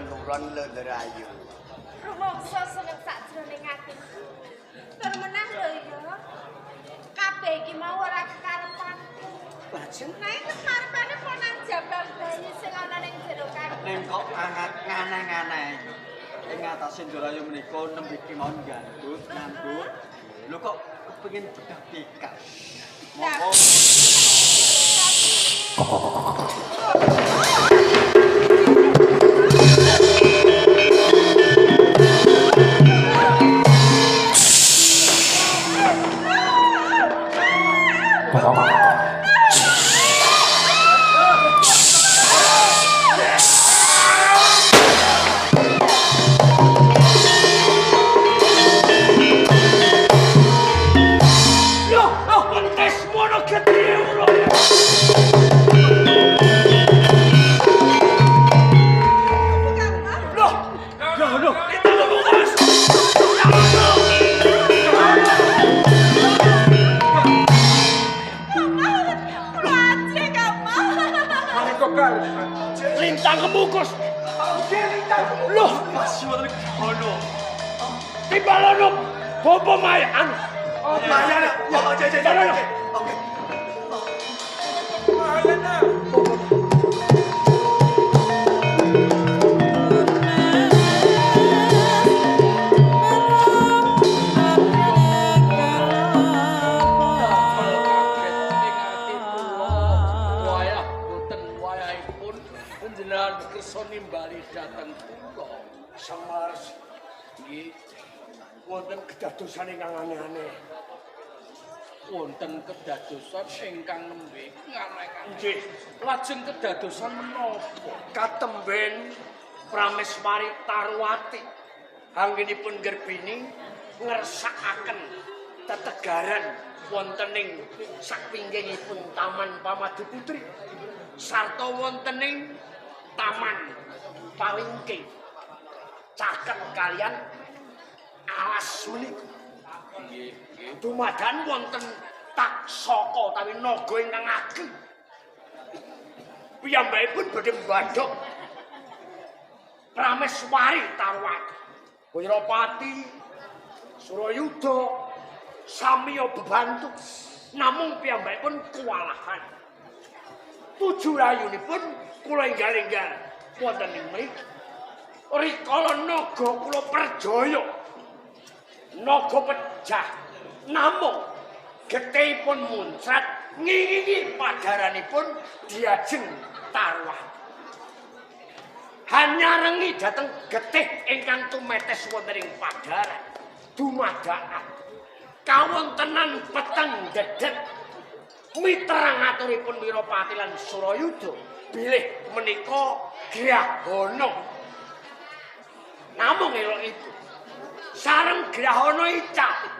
uron-uron lerayu. Rumangsa seneng sakjroning atiku. Tur menang lho ya. Kabeh iki mau ora kekarepanku. Lajeng Nek kekarepane ponang jabang bayi sing ana ning jero kali. Ning kok nganeh-nganeh. Ing atase Ndarayu menika nembe kemawon gandut, ngandut. Lho kok kepengin bedah tikar. Monggo. Lintang kemukus. Loh, Masih wonten kono. timbalono bopo mae anu. Oh, ya. Oh, oke. Nimbali dateng kula Sang Mars nggih wonten kedadosan ingkang aneh-aneh. Wonten kedadosan ingkang nembe nganeh-aneh. Nggih, lajeng kedadosan menapa? Katemben Prameswari Tarwati anggenipun Gerbini ngersakaken tetegaran wontening sakpinggingipun Taman Pamadu Putri sarta wontening Taman Pawingking caket kalian alas menika. Nggih. Dumadan wonten taksaka utawi naga ingkang ageng. Piyambakipun badhe mbadhok Prameswari Tarwati. Wiropati Surayuda samiya bebantu namung piyambakipun kewalahan. Tujuh rayunipun kula enggal-enggal wonten ing mriki. Rikala naga kula perjaya. Naga pejah namung getihipun muncrat ngingi padaranipun diajeng Tarwati. Hanyarengi dhateng getih ingkang tumetes wonten ing padaran dumadakan kawontenan peteng dedet miterang aturipun Wiropati lan Surayuda bilih menika grahana. Namung elok itu sareng grahana icat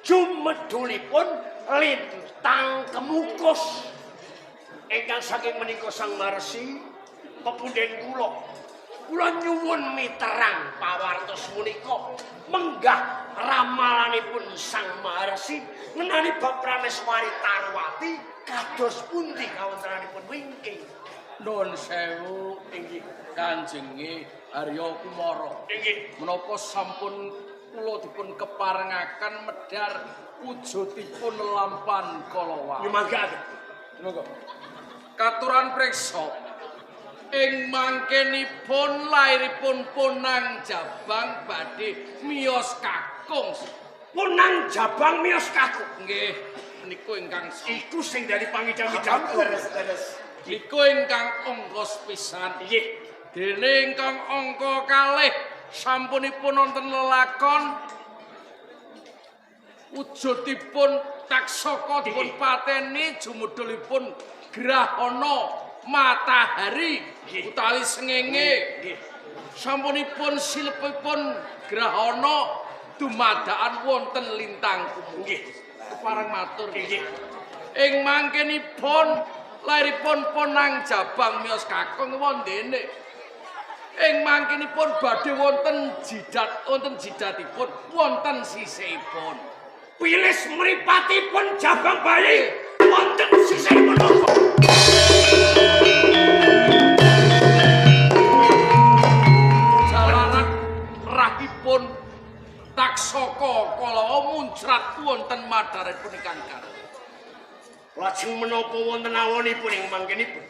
jumedulipun lintang kemukus ingkang saking menika Sang Marsi pepundhen kula nyuwun miterang pawartos menika menggah ramalanipun Sang Marsi ngenani bab Prameswari Tarwati kados pundi kawontenanipun wingking. Nuwun sewu inggih Kanjenge Arya Kumara. Inggih menapa sampun kula dipun keparengaken medhar wujudipun lampan kalawan. Nggih mangga. Monggo. Katuran preksa ing mangkenipun lairipun Ponang Jabang badhe miyos kakung. Ponang Jabang miyos kakung. Nggih, niku ingkang iku sing dari pangidam-idam leres-leres. Iku ingkang ongkos pisan. Nggih. Dene ingkang angka kalih sampunipun wonten lelakon wujudipun taksaka dipun pateni jumudulipun grahana matahari utawi srengenge. Sampunipun silipipun grahana dumadakan wonten lintang kumu. Nggih, kepareng matur nggih. Ing mangkenipun lairipun Ponang Jabang miyos kakung wondene. Ing mangkenipun badhe wonten jidatipun, wonten sisihipun. Pilis mripatipun Jabang bayi wonten sisihipun. sadaripun ingkang karep. Lajeng menapa wonten awonipun ing mangkenipun?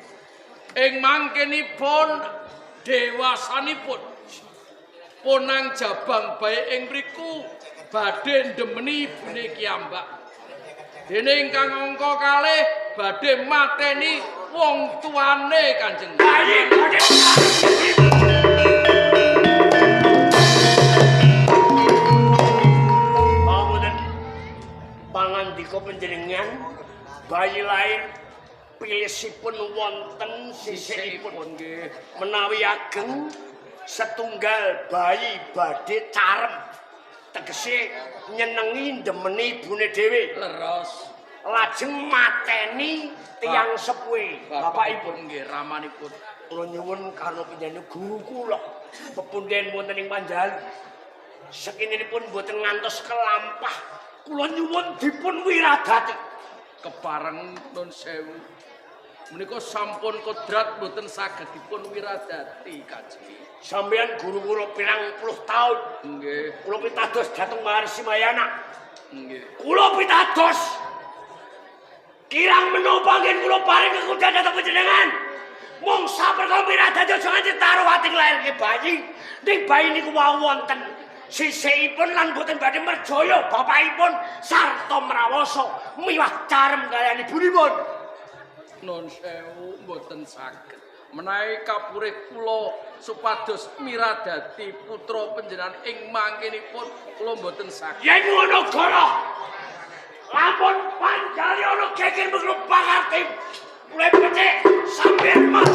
Ing mangkenipun dewasanipun Ponang Jabang bae ing mriku badhe ndemeni ibune Kiambak. Dene ingkang angka kalih badhe mateni wong tuane Kanjeng. Bayi badhe Pamunten pangandika panjenengan bayi lair pilisipun wonten sisikipun nggih. menawi ageng setunggal bayi badhe carem tegese nyenengi ndemeni ibune dhewe Leres. lajeng mateni tiyang sepuhe bapakipun nggih ramanipun. kula nyuwun karena panjenengan guru kula pepundhen wonten ing Panjalu sekinipun boten ngantos kelampah kula nyuwun dipun wiradati Kepareng nun sewu. Menika sampun kodrat boten saged dipun wiradati Kanjeng. sampeyan guru kula pirang puluh taun Nggih, kula pitados dhateng Maharsi Mayana nggih. kula pitados kirang menapa ngen kula paring kekuatan dhateng panjenengan mung saperkara wiradati aja nganti taruh ati nglairke bayi ning bayi niku wau wonten sisikipun lan boten badhe merjaya bapakipun sarta mrawasa miwah carem kaliyan ibunipun Nun sewu boten saged. Menawi kapurih kula supados miradati putra panjenengan ing mangkenipun kula boten saged. yen ngono goro lampun panjali ana geger menglup pangartip mulai becik sampeyan mah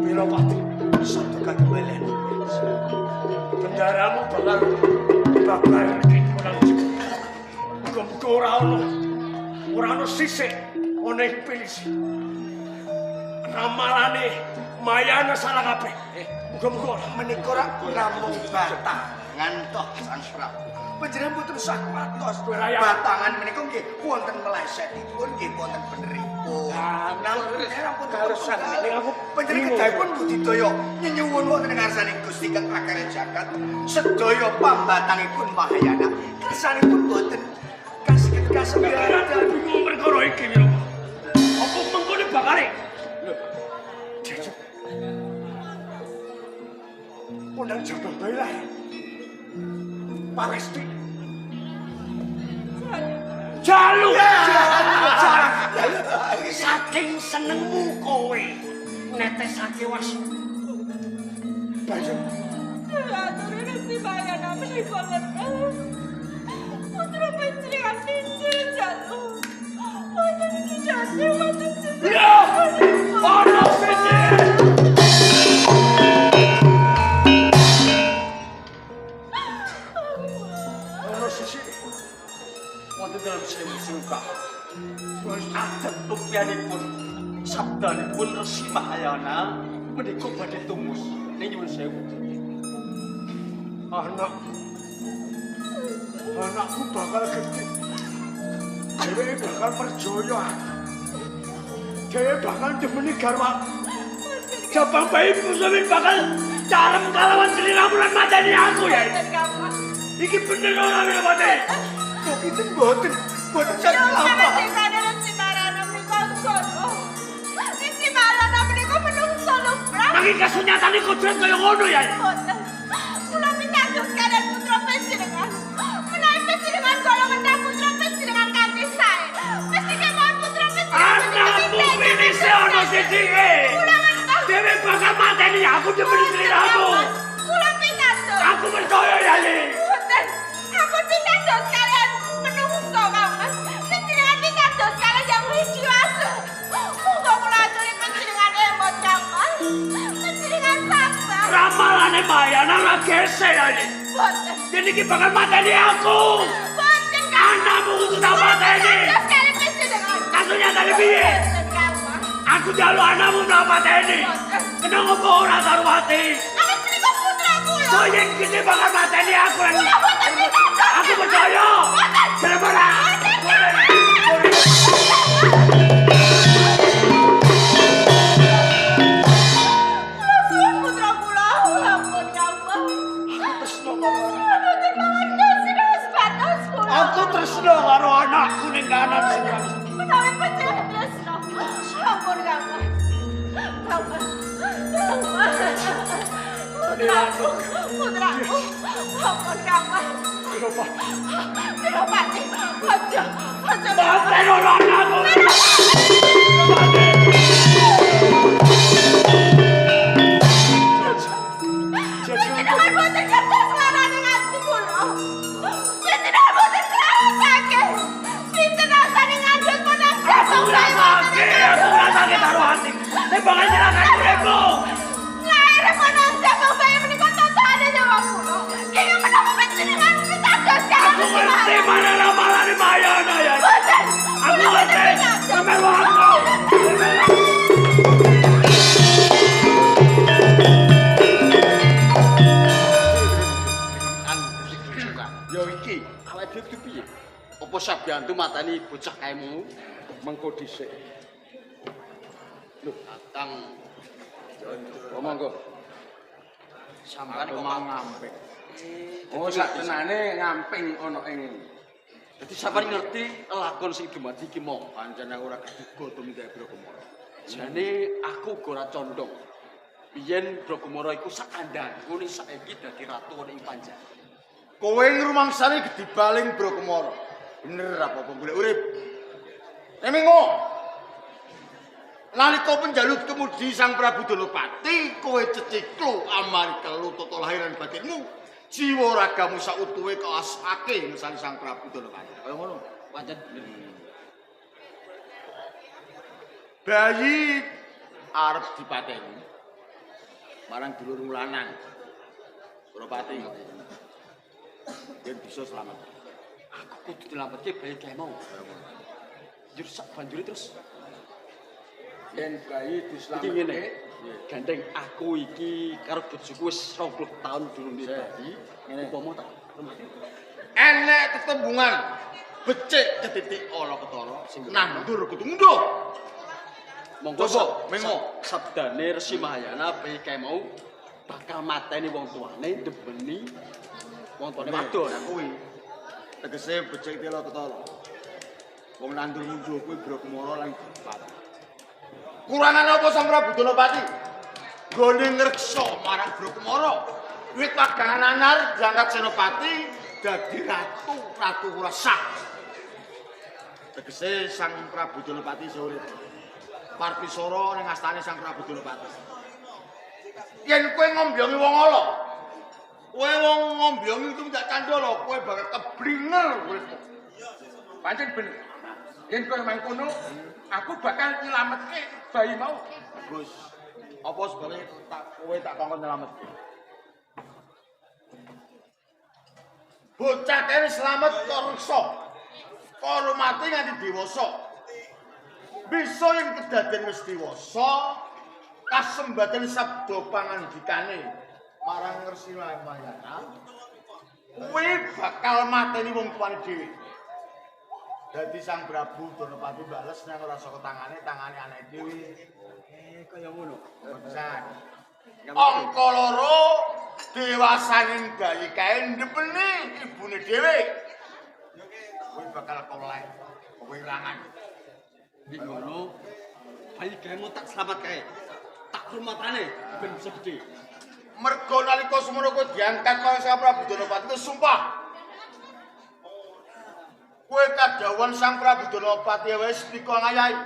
Wirawati satu kali belen kendaramu bakal iki kurang cukup muga-muga ora ono sisik ana ing pilisi ramalane mayana salah kabeh muga-muga Menika ora namung batangan toh Sang Prabu. Panjenengan boten sak matos batangan menika nggih wonten melesetipun nggih wonten beneripun. Namun pun karusan ning aku panjenengan kedahipun budidaya nyuwun wonten ing ngarsaning Gusti Kang Prakarya Jagat sedaya pambatangipun Mahayana kersanipun boten kasengit bingung perkara iki lho apa mengkone bakale lho jajak Ponang Jabang bae lah Pangesti Jalu saking senengmu kowe netesake was Bayu Aturnya si Mayana menikah leres. Putra panjenengan pincil jatuh. Wonten sejati, wonten sejati. Ya! Ono siji! Ono siji. Wonten dalam sewu suka. Wis adat rupianipun sabdanipun Resi Mahayana menika badhe tumus ning nyuwun sewu. Anakku bakal gede. Dewe bakal percaya. Dewe bakal demeni garwa. Jabang bayi muslim bakal carem kalawan seliramu lan mateni aku ya. Iki bener ora mate. kok itu boten sak apa. Nanging kasunyatane kodrat kaya ngono ya. Kula pitados kalian putra panjenengan. Menawi panjenengan kala mendah putra panjenengan kanthi sae. Mesti kemawon putra panjenengan. Anakmu pinise ono sithike. Dewe bakal mateni aku demi sliramu. Kula pitados. Aku percaya ya ini. Boten. Aku pitados kalian menungso mawon. Panjenengan pitados kalian yang wijiwasa. Muga kula aturi panjenengan emot kapan. Panjenengan sabar. Ramalane Mayana ora gesek ya ini. Boten. Jadi iki bakal mateni aku. Boten. Anakmu kudu tak mateni. Pitados kalian panjenengan. Kasunyatane piye? Boten kapan. Aku jaluk anakmu tak mateni. Kenapa kok ora taruh hati? Awas menika putra kula. Soyen gede bakal mateni aku lan Kula boten pitados. aku percaya. Boten ora. Putra kula, ampun Kang. Tresno karo Mboten mangan siraos batos kula. aku tresno karo anakku ning kanan sing Menawi panjenengan tresno. Ampun Kang. Kang. Putraku, putraku. Ampun Kang. Piropati, aja, aja. Bapak ora anakku. Panjenengan boten kertas ngarani ati kula. Panjenengan boten sakit. Sinten rasane ngandhut menang Aku ora sakit karo ati. Nek bakal nyelakan uripku. Lair menang jabang bayi menika tandane nyawa kula. Kaya menapa panjenengan pitados Aku ngerti mana ramalane mayana ya. Boten. Aku ngerti. Sampe aku. Yo iki, awake dhewe iki piye? Apa sabiyantu matani bocah kaemu mengko dhisik. Lho, Atang. Monggo. Sampeyan kok ngamping. Oh, sak tenane ngamping ana ing. Dadi sampeyan ngerti lakon sing dumadi iki mau pancen ora keduga tumindake Brokomara. Jane aku uga ora condong. Biyen Brokomara iku sak kandhangku ning saiki dadi ratu ning Panjang. Kowe ngrumangsane gedhi baling Brokomara. Bener apa golek urip? Emingo. Nalika penjaluk kemudi Sang Prabu Danapati, kowe ceciklu amarga tata lahiran batinmu. Jiwa ragamu sautuhe kaasake mesane Sang Prabu Danapati. Kaya ngono. Pancen bener. Bayi arep dipateni. Marang dulurmu lanang. Danapati. Yen bisa selamat. Aku kudu dilametke bayi kae mau. Jur sak banjure terus Yen bayi iki ngene. dislametke, Gandeng aku iki karo bojoku wis 20 tahun durung bayi. Ngene. Upama tak remati. Enek tetembungan becik ketitik ala ketara nandur kudu ngunduh. Monggo Coba, mengo. sabdane Resi Mahayana bayi kae mau bakal mateni wong tuane debeni wong tuane wadon. kuwi. Tegese becik tela ketara. Wong nandur ngunduh kuwi Brokomara lan Dipat. Kurangan apa Sang Prabu Danapati? Gone ngreksa marang Brokomara. Wit wagangan anyar diangkat Senopati dadi ratu, ratu ora sah. Tegese Sang Prabu Danapati isih urip. Partisara ning astane Sang Prabu Danapati. Yen kowe ngombyongi wong ala, kowe wong ngombyongi itu ndak candala, kowe bakal keblinger uripmu. pancen bener. Yen kowe mangkono, aku bakal nyelametke bayi mau. Bagus. Apa sebabnya kowe tak kongkon nyelametke? Bocah kene slamet kok reksa. Karo mati nganti dewasa. Bisa yen kedaden wis dewasa, kasembadan sabda pangandikane marang Resi Mahayana. Kuwi bakal mateni wong tuane dhewe. Dadi Sang Prabu Danapati bales nang ora saka tangane anake dhewe. Kaya ngono. Besan. Angka loro dewasaning bayi kae ndepeni ibune dhewe. Kuwi bakal koleh kewirangan. Ning ngono bayi kaemu tak selamat kae. Tak rumatane ben bisa gede. Mergo nalika semono kowe diangkat karo Sang Prabu Danapati ku sumpah. Kowe kadhawuhan Sang Prabu Danapati wis pika ngayahi.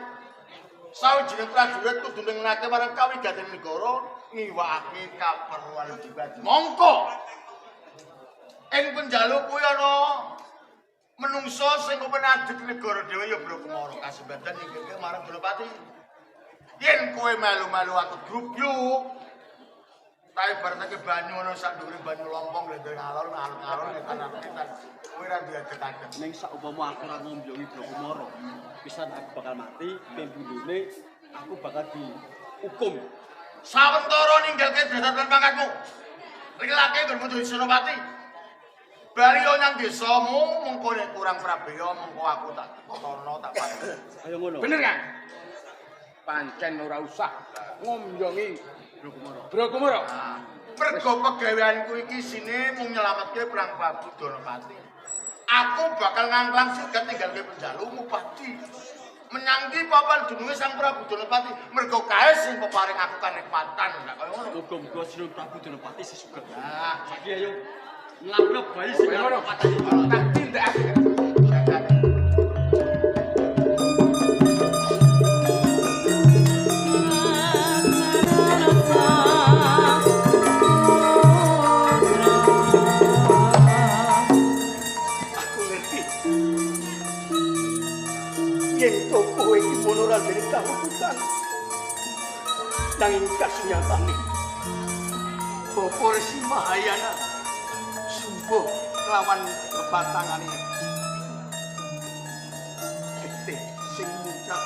Sawijining prajurit kudu ngenake marang kawigaten negara ngiwakake kaperluan pribadi. Mongko ing penjaluk kuwi ana menungso sing kepenadeg negara dhewe ya Brokomara kasembadan ninggalke marang Danapati. Yen kowe melu-melu aku grubyuk ta ibaratake banyu ana sak dhuwure banyu lompong lho ngalor ngalor etan-etan kowe ra diaget-aget. Ning saupama aku ora ngombyongi Brokomara, pisan aku bakal mati, pembundune aku bakal dihukum. Sawentara ninggalke jabatan pangkatmu. Rilake nggon Senopati. Bariyo nang desamu mengko nek kurang prabeya mengko aku tak tono tak pati. Ayo ngono. Bener kan? Pancen ora usah ngomyongi Bro Kumara. Mergo pegaweanku iki sine mung nyelametke Prang Prabu Danapati. Aku bakal ngangklang sigat ninggalke penjalu mupati. Menyangki papan dununge Sang Prabu Danapati mergo kae sing peparing aku kanikmatan lha kaya ngono. Muga-muga Sri Prabu Danapati sesuget. Nah, Saiki ayo nglapro bayi sing Ngono. pati. Tak tindakake. Aku ngerti. Yen to kowe iki mono ra dene kahutan. Nanging kasunyatane Bapa Resi Mahayana sumbuh kelawan kebatangane. Kete sing muncak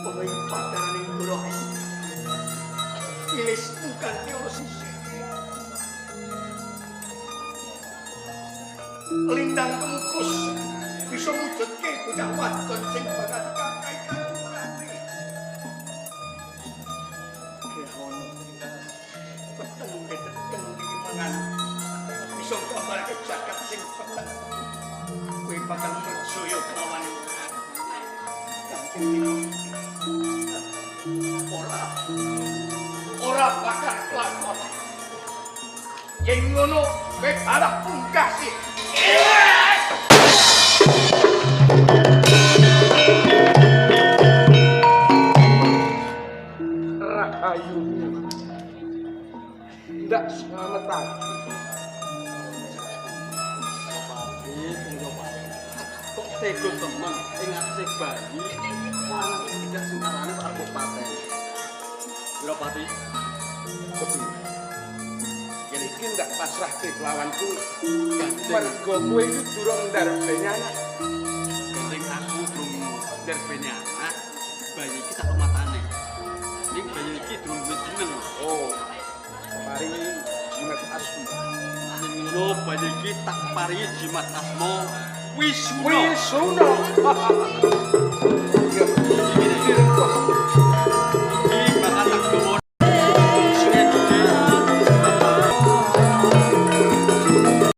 oleh padarane Ndoro. Ilis bukan teosisi. Lindang kemukus bisa wujudke bocah wadon sing bakal kakai katurane. Kehono peteng deteken iki mangan bisa gambarke jagat sing peteng. Kowe bakal percaya kelawan ora bakal kelakon. Yen ngono kowe arep pungkasi. Rahayu. Ndak slametan. Kok tega temen ing atase bayi malah tidak sembarane Prabu Paten. Wiropati, Kepiye? Yen iki ndak pasrahke kelawanku. gandeng Mergo kowe iki durung ndarbeni anak. gandeng aku durung nderbeni anak, bayi iki tak matane. Ning bayi iki durung duwe jeneng. Oh. Paringi jimat asma. Ning ngono bayi iki tak paringi jimat asma Wisuna. Wisuna. Ya